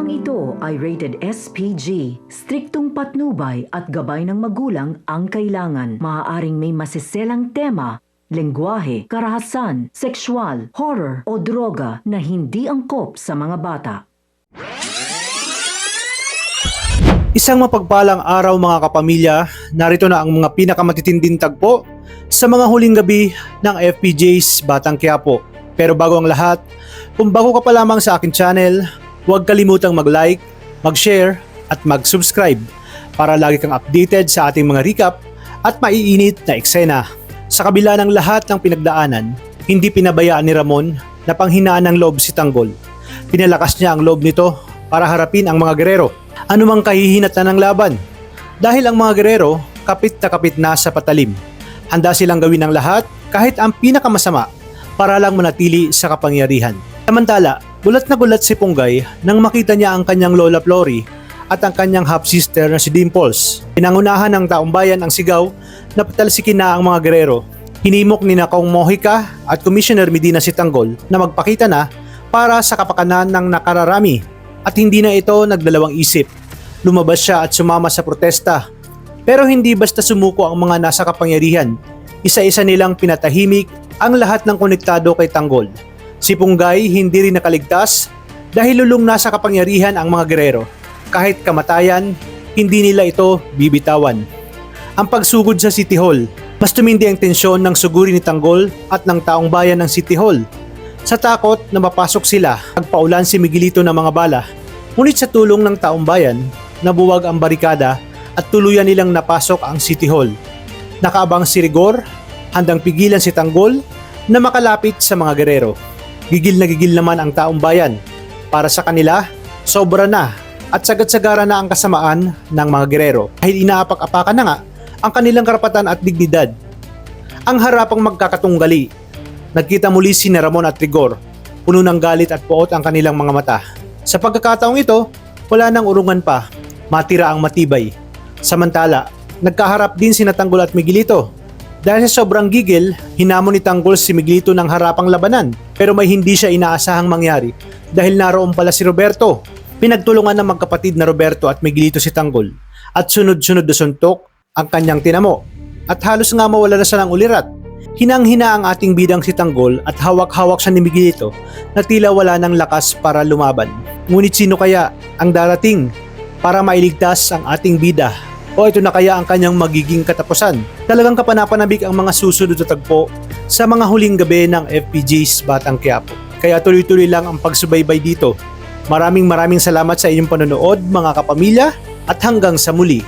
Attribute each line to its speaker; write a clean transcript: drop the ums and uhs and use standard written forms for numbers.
Speaker 1: Programang ito ay rated SPG. Striktong patnubay at gabay ng magulang ang kailangan. Maaaring may masiselang tema, lengguwahe, karahasan, sexual, horror o droga na hindi angkop sa mga bata.
Speaker 2: Isang mapagpalang araw mga kapamilya, narito na ang mga pinakamatitinding tagpo sa mga huling gabi ng FPJ's Batang Quiapo. Pero bago ang lahat, kung bago ka pa lamang sa akin channel, huwag kalimutang mag-like, mag-share at mag-subscribe para lagi kang updated sa ating mga recap at maiinit na eksena. Sa kabila ng lahat ng pinagdaanan, hindi pinabayaan ni Ramon na panghinaan ng loob si Tanggol. Pinalakas niya ang loob nito para harapin ang mga gerero. Anumang kahihinatnan ng laban. Dahil ang mga gerero kapit na kapit na sa patalim. Handa silang gawin ang lahat kahit ang pinakamasama para lang manatili sa kapangyarihan. Samantala, gulat na gulat si Punggay nang makita niya ang kanyang Lola Flory at ang kanyang half-sister na si Dimples. Pinangunahan ng taong bayan ang sigaw na patalsikin na ang mga gerero. Hinimok ni Kong Mojica at Commissioner Medina si Tanggol na magpakita na para sa kapakanan ng nakararami at hindi na ito nagdalawang isip. Lumabas siya at sumama sa protesta. Pero hindi basta sumuko ang mga nasa kapangyarihan. Isa-isa nilang pinatahimik ang lahat ng konektado kay Tanggol. Si Punggay hindi rin nakaligtas dahil lulong nasa kapangyarihan ang mga gerero. Kahit kamatayan, hindi nila ito bibitawan. Ang pagsugod sa City Hall, mas tumindi ang tensyon ng suguri ni Tanggol at ng taong bayan ng City Hall. Sa takot na mapasok sila, nagpaulan si Miguelito ng mga bala. Ngunit sa tulong ng taong bayan, nabuwag ang barikada at tuluyan nilang napasok ang City Hall. Nakaabang si Rigor, handang pigilan si Tanggol na makalapit sa mga gerero. Gigil naman ang taong bayan. Para sa kanila, sobra na at sagad-sagara na ang kasamaan ng mga gerero dahil inaapak-apakan na nga ang kanilang karapatan at dignidad. Ang harapang magkakatunggali. Nagkita muli si Ramon at Rigor. Puno ng galit at poot ang kanilang mga mata. Sa pagkakataong ito, wala nang urungan pa. Matira ang matibay. Samantala, nagkaharap din si Tanggol at Miguelito. Dahil sa sobrang gigil, hinamon ni Tanggol si Miguelito ng harapang labanan. Pero may hindi siya inaasahang mangyari dahil naroon pala si Roberto. Pinagtulungan ng magkapatid na Roberto at Miguelito si Tanggol at sunod-sunod na suntok ang kanyang tinamo. At halos nga mawala na siya ng ulirat. Hinang-hina ang ating bidang si Tanggol at hawak-hawak siya ni Miguelito na tila wala ng lakas para lumaban. Ngunit sino kaya ang darating para mailigtas ang ating bida? O ito na kaya ang kanyang magiging katapusan? Talagang kapanapanabik ang mga susunod na tagpo sa mga huling gabi ng FPJ's Batang Quiapo. Kaya tuloy-tuloy lang ang pagsubaybay dito. Maraming salamat sa inyong panonood mga kapamilya at hanggang sa muli.